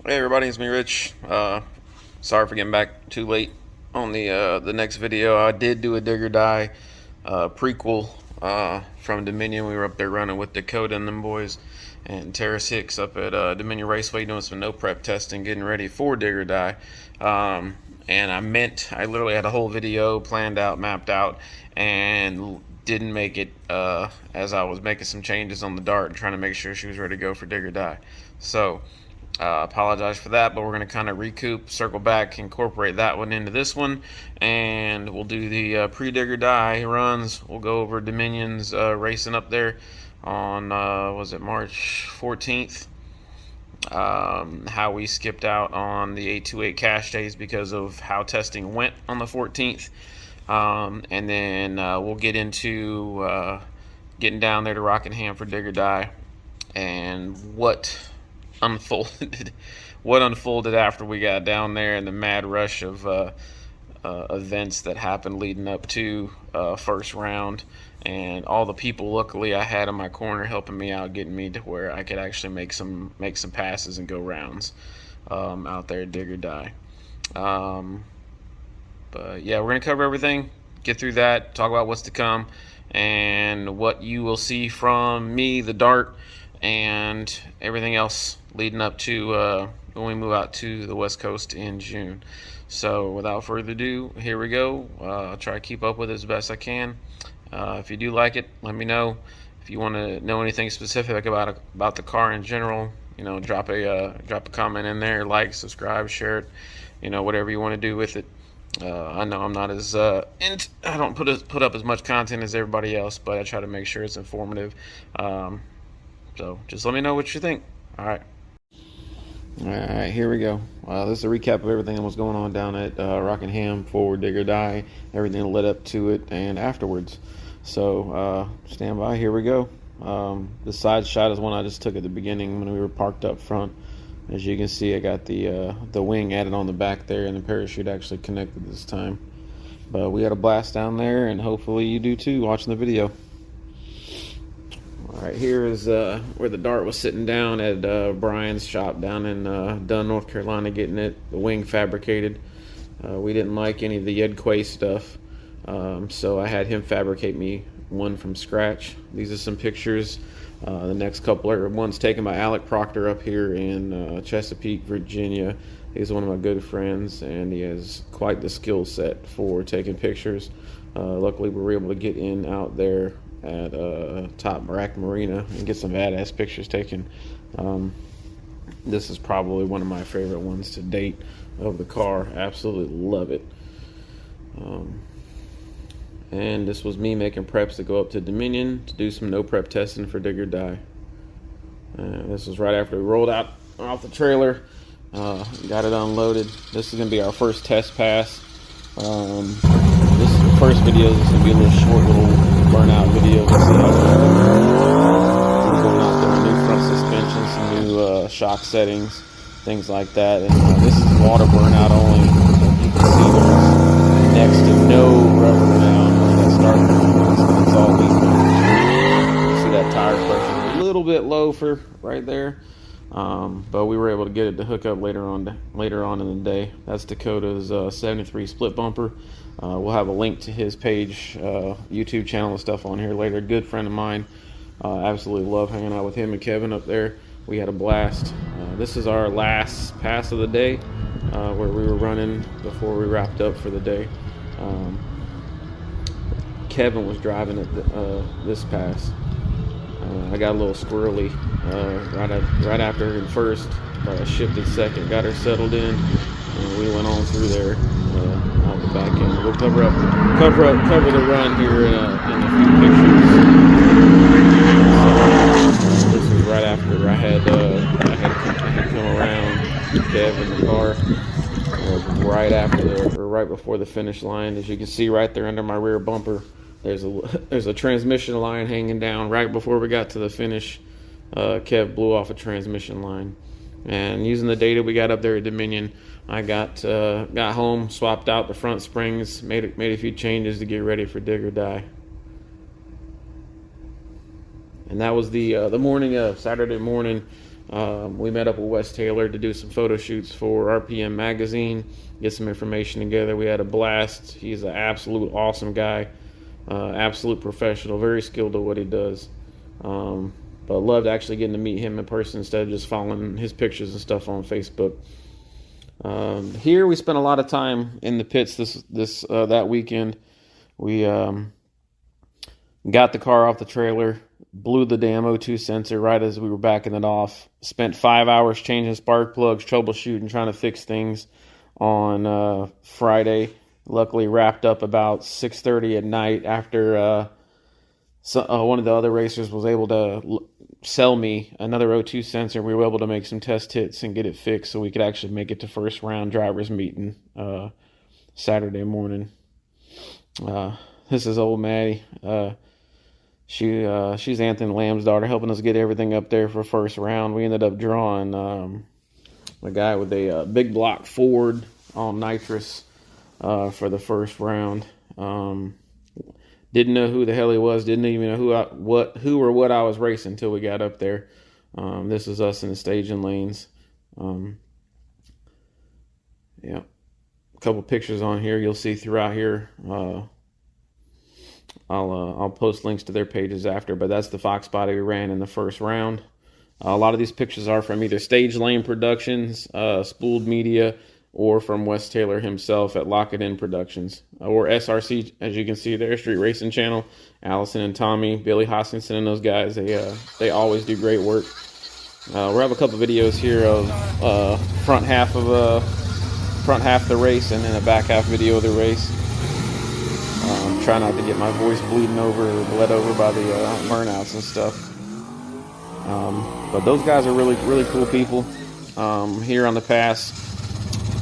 Hey everybody, it's me Rich. Sorry for getting back too late on the next video. I did do a Dig or Die prequel from Dominion. We were up there running with Dakota and them boys and Terrace Hicks up at Dominion Raceway doing some no prep testing, getting ready for Dig or Die. And I literally had a whole video planned out, mapped out, and didn't make it as I was making some changes on the dart and trying to make sure she was ready to go for Dig or Die. So apologize for that, but we're going to kind of recoup, circle back, incorporate that one into this one, and we'll do the pre-Dig or Die runs. We'll go over Dominion's racing up there on, was it March 14th? How we skipped out on the 828 cash days because of how testing went on the 14th. And then we'll get into getting down there to Rockingham for Dig or Die and what unfolded after we got down there and the mad rush of events that happened leading up to first round, and all the people luckily I had in my corner helping me out, getting me to where I could actually make some passes and go rounds out there at Dig or Die. But yeah, we're gonna cover everything, get through that, talk about what's to come and what you will see from me, the dart, and everything else leading up to when we move out to the West Coast in June. So without further ado, here we go. I'll try to keep up with it as best I can. If you do like it, let me know. If you want to know anything specific about the car in general, drop a comment in there, like, subscribe, share it, whatever you want to do with it. I know I'm not as I don't put up as much content as everybody else, but I try to make sure it's informative. So just let me know what you think. All right, here we go. This is a recap of everything that was going on down at Rockingham for Dig or Die, everything that led up to it and afterwards. So stand by, here we go. The side shot is one I just took at the beginning when we were parked up front. As you can see, I got the wing added on the back there, and the parachute actually connected this time. But we had a blast down there, and hopefully you do too watching the video. All right, here is where the dart was sitting down at Brian's shop down in Dunn, North Carolina, getting the wing fabricated. We didn't like any of the Yedquay stuff, so I had him fabricate me one from scratch. These are some pictures. The next couple are ones taken by Alec Proctor up here in Chesapeake, Virginia. He's one of my good friends, and he has quite the skill set for taking pictures. Luckily, we were able to get in out there at Top Rack Marina and get some badass pictures taken. This is probably one of my favorite ones to date of the car. Absolutely love it. And this was me making preps to go up to Dominion to do some no prep testing for Dig or Die. This was right after we rolled out off the trailer, got it unloaded. This is going to be our first test pass. This is the first video. This is going to be a little short, little burnout video to see how we're going out there. New front suspension, some new shock settings, things like that. And this is water burnout only. You can see there's next to no rubber now. It's all leaking. See that tire pressure a little bit low for right there, but we were able to get it to hook up later on in the day. That's Dakota's 73 split bumper. We'll have a link to his page, YouTube channel and stuff on here later. Good friend of mine. Absolutely love hanging out with him and Kevin up there. We had a blast. This is our last pass of the day, where we were running before we wrapped up for the day. Kevin was driving at this pass. I got a little squirrely right after her first, but I shifted second, got her settled in, and we went on through there out the back end. We'll cover the run here in a few pictures. So, this is right after I had come around Kev in the car. Right before the finish line. As you can see right there under my rear bumper, there's a transmission line hanging down. Right before we got to the finish, Kev blew off a transmission line. And using the data we got up there at Dominion, I got home, swapped out the front springs, made a few changes to get ready for Dig or Die. And that was the morning of Saturday morning. We met up with Wes Taylor to do some photo shoots for RPM Magazine, get some information together. We had a blast. He's an absolute awesome guy, absolute professional, very skilled at what he does. But loved actually getting to meet him in person instead of just following his pictures and stuff on Facebook. Here we spent a lot of time in the pits that weekend. We got the car off the trailer, blew the damn O2 sensor right as we were backing it off. Spent 5 hours changing spark plugs, troubleshooting, trying to fix things on Friday. Luckily wrapped up about 6:30 at night after one of the other racers was able to sell me another O2 sensor. We were able to make some test hits and get it fixed so we could actually make it to first round drivers meeting Saturday morning. This is old Maddie. She's Anthony Lamb's daughter, helping us get everything up there for first round. We ended up drawing a guy with a big block Ford on nitrous for the first round. Didn't know who the hell he was. Didn't even know who or what I was racing until we got up there. This is us in the staging lanes. Yeah, a couple pictures on here you'll see throughout here. I'll post links to their pages after, but that's the Fox body we ran in the first round. A lot of these pictures are from either Stage Lane Productions, Spooled Media, or from Wes Taylor himself at Lock It In Productions, or SRC, as you can see there, Street Racing Channel. Allison and Tommy, Billy Hoskinson, and those guys, they always do great work. We'll have a couple videos here of front half of the race, and then a back half video of the race. Try not to get my voice bleeding over or bled over by the burnouts and stuff. But those guys are really, really cool people. Here on the pass,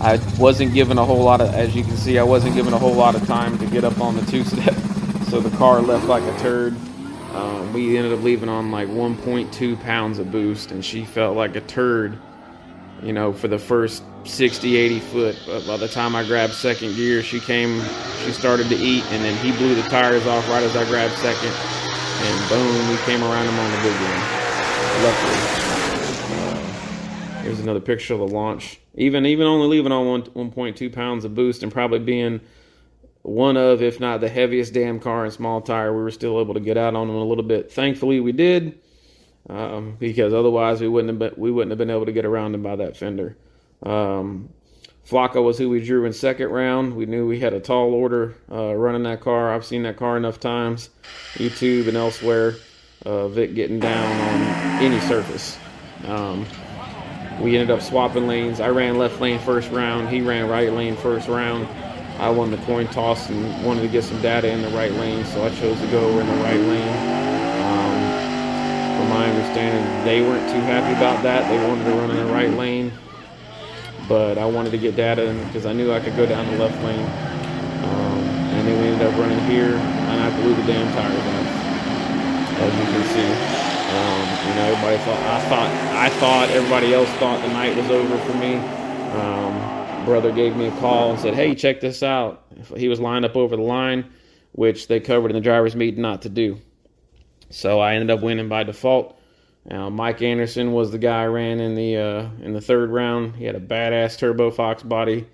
I wasn't given a whole lot of, as you can see, I wasn't given a whole lot of time to get up on the two-step, so the car left like a turd. We ended up leaving on like 1.2 pounds of boost, and she felt like a turd, for the first 60, 80 foot. But by the time I grabbed second gear, she started to eat, and then he blew the tires off right as I grabbed second, and boom, we came around him on the big one. Luckily. Here's another picture of the launch. Even only leaving on 1.2 pounds of boost and probably being one of, if not the heaviest damn car in small tire, we were still able to get out on them a little bit. Thankfully, we did, because otherwise we wouldn't have been able to get around him by that fender. Flacco was who we drew in second round. We knew we had a tall order running that car. I've seen that car enough times, YouTube and elsewhere. Vic getting down on any surface. We ended up swapping lanes. I ran left lane first round. He ran right lane first round. I won the coin toss and wanted to get some data in the right lane, so I chose to go in the right lane. From my understanding, they weren't too happy about that. They wanted to run in the right lane, but I wanted to get data in because I knew I could go down the left lane. And then we ended up running here, and I blew the damn tires off, as you can see. Everybody thought, everybody else thought the night was over for me. Brother gave me a call and said, hey, check this out. He was lined up over the line, which they covered in the driver's meeting not to do. So I ended up winning by default. Mike Anderson was the guy I ran in the third round. He had a badass turbo Fox body.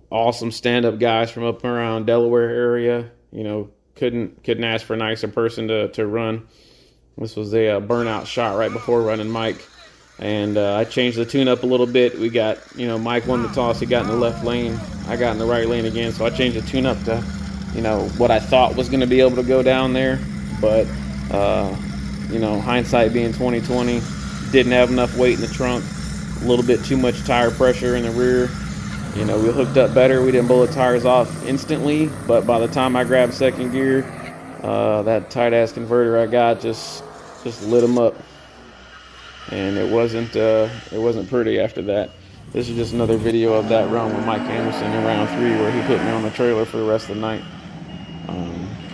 Awesome stand-up guys from up around Delaware area. Couldn't ask for a nicer person to run. This was a burnout shot right before running Mike. And I changed the tune up a little bit. We got, Mike won the toss. He got in the left lane. I got in the right lane again. So I changed the tune up to, what I thought was going to be able to go down there. But, hindsight being 2020, didn't have enough weight in the trunk. A little bit too much tire pressure in the rear. We hooked up better. We didn't blow the tires off instantly. But by the time I grabbed second gear, that tight-ass converter I got just lit them up. And it wasn't pretty after that. This is just another video of that run with Mike Anderson in round 3 where he put me on the trailer for the rest of the night.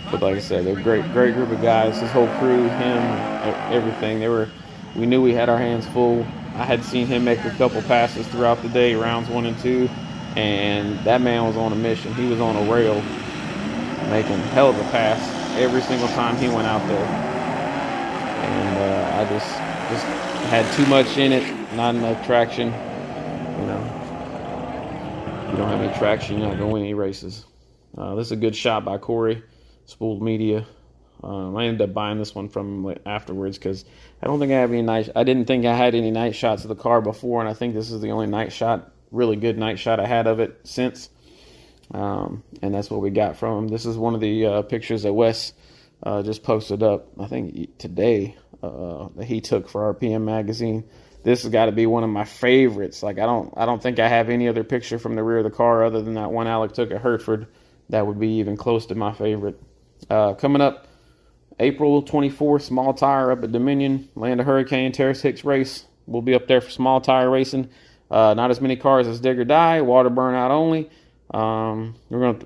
But like I said, they're a great group of guys. His whole crew, him, everything. We knew we had our hands full. I had seen him make a couple passes throughout the day, rounds 1 and 2, and that man was on a mission. He was on a rail, making a hell of a pass every single time he went out there. And I just had too much in it, not enough traction. You know, you don't have any traction, you're not going to win any races. This is a good shot by Corey, Spooled Media. I ended up buying this one from him afterwards because I didn't think I had any night shots of the car before, and I think this is the only really good night shot I had of it since. And that's what we got from him. This is one of the pictures that Wes just posted up, I think today, that he took for RPM magazine. This has got to be one of my favorites. Like I don't think I have any other picture from the rear of the car other than that one Alec took at Hertford that would be even close to my favorite. Coming up April 24th, small tire up at Dominion, Land of Hurricane, Terrace Hicks race. We'll be up there for small tire racing. Not as many cars as Dig or Die, water burnout only.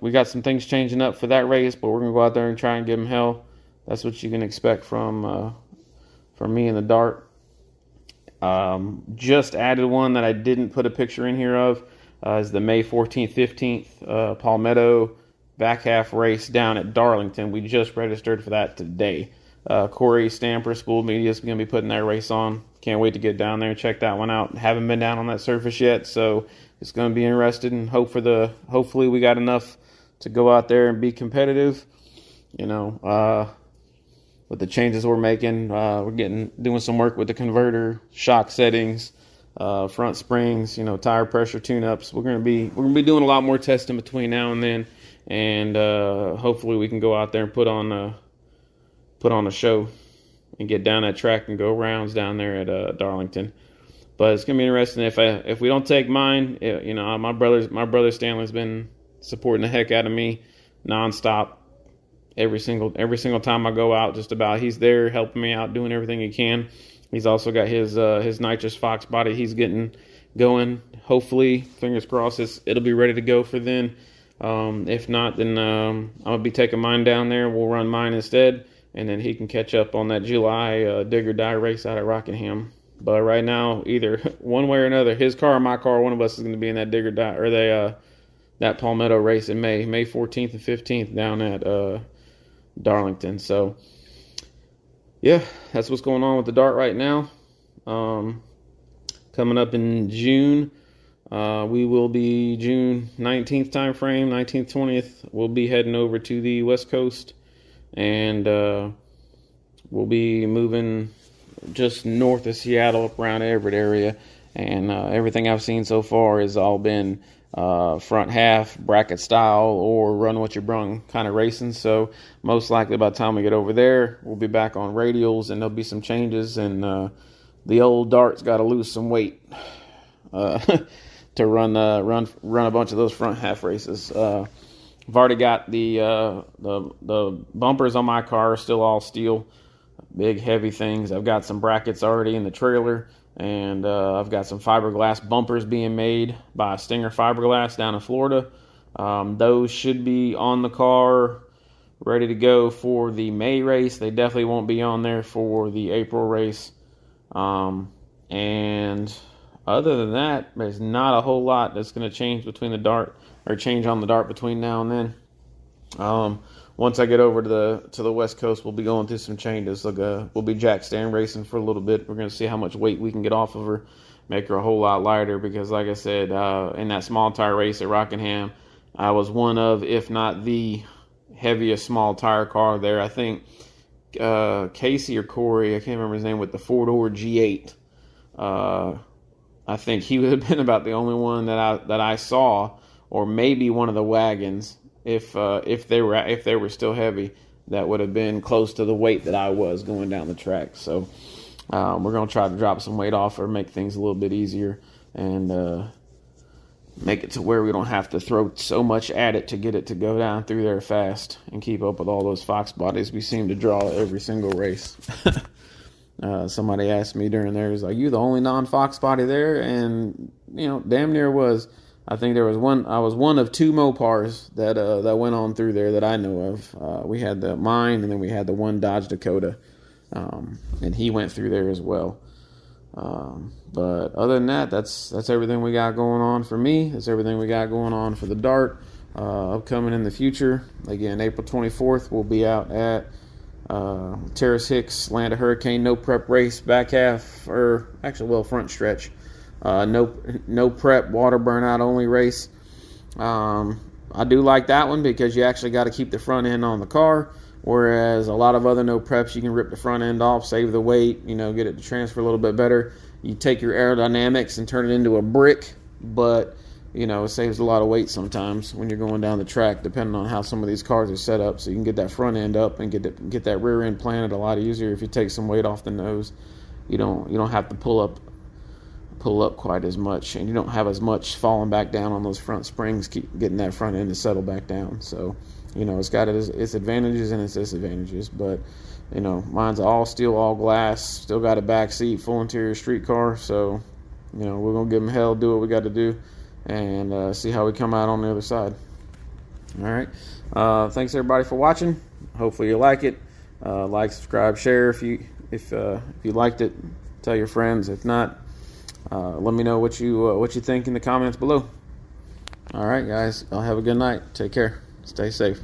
We got some things changing up for that race, but we're gonna go out there and try and give them hell. That's what you can expect from me in the Dart. Just added one that I didn't put a picture in here of. Is the May 14th, 15th Palmetto back half race down at Darlington. We just registered for that today. Corey Stamper, Spooled Media, is going to be putting that race on. Can't wait to get down there and check that one out. Haven't been down on that surface yet, so it's going to be interesting. And hopefully we got enough to go out there and be competitive. You know, with the changes we're making, we're doing some work with the converter, shock settings, front springs, tire pressure tune-ups. We're gonna be doing a lot more testing between now and then, and hopefully we can go out there and put on a show and get down that track and go rounds down there at Darlington. But it's gonna be interesting if we don't take mine. My brother Stanley's been supporting the heck out of me nonstop. Every single time I go out, just about, he's there helping me out, doing everything he can. He's also got his nitrous Fox body he's getting going. Hopefully, fingers crossed, it'll be ready to go for then. If not, then I'm gonna be taking mine down there. We'll run mine instead, and then he can catch up on that July Dig or Die race out at Rockingham. But right now, either one way or another, his car or my car, one of us is going to be in that Dig or Die, or that Palmetto race in May 14th and 15th down at Darlington. So yeah, that's what's going on with the Dart right now. Coming up in June, we will be June 19th time frame, 19th, 20th. We'll be heading over to the West Coast, and we'll be moving just north of Seattle, up around Everett area. And everything I've seen so far has all been front half bracket style or run what you brung kind of racing. So most likely by the time we get over there, we'll be back on radials, and there'll be some changes, and the old Dart's got to lose some weight to run a bunch of those front half races. I've already got the bumpers on my car are still all steel, big heavy things. I've got some brackets already in the trailer. And I've got some fiberglass bumpers being made by Stinger Fiberglass down in Florida. Those should be on the car, ready to go for the May race. They definitely won't be on there for the April race. And other than that, there's not a whole lot that's going to change between the Dart, or change on the Dart between now and then. Once I get over to the West Coast, we'll be going through some changes. We'll be jack stand racing for a little bit. We're going to see how much weight we can get off of her, make her a whole lot lighter, because like I said, in that small tire race at Rockingham, I was one of, if not the heaviest small tire car there. I think Casey or Corey, I can't remember his name, with the four-door G8. I think he would have been about the only one that I saw, or maybe one of the wagons, if they were still heavy, that would have been close to the weight that I was going down the track. So we're going to try to drop some weight off, or make things a little bit easier, and make it to where we don't have to throw so much at it to get it to go down through there fast and keep up with all those Fox bodies we seem to draw every single race. Somebody asked me during there, was like, "You the only non-Fox body there?" And damn near was. I think there was one. I was one of two Mopars that went on through there that I know of. We had mine, and then we had the one Dodge Dakota, and he went through there as well. But other than that, that's everything we got going on for me. That's everything we got going on for the Dart. Upcoming in the future, again, April 24th, we'll be out at Terrace Hicks Land a Hurricane no prep race, back half, or actually, well, front stretch. No prep, water burnout only race. I do like that one because you actually got to keep the front end on the car, whereas a lot of other no preps, you can rip the front end off, save the weight, get it to transfer a little bit better. You take your aerodynamics and turn it into a brick, but it saves a lot of weight sometimes when you're going down the track, depending on how some of these cars are set up. So you can get that front end up and get that rear end planted a lot easier if you take some weight off the nose. You don't have to pull up quite as much, and you don't have as much falling back down on those front springs, keep getting that front end to settle back down. So it's got its advantages and its disadvantages, but mine's all steel, all glass, still got a back seat, full interior street car. So we're gonna give them hell, do what we got to do, and see how we come out on the other side. All right, thanks everybody for watching. Hopefully you like it. Like, subscribe, share if you liked it. Tell your friends. If not, let me know what you think in the comments below. All right, guys, y'all have a good night. Take care. Stay safe.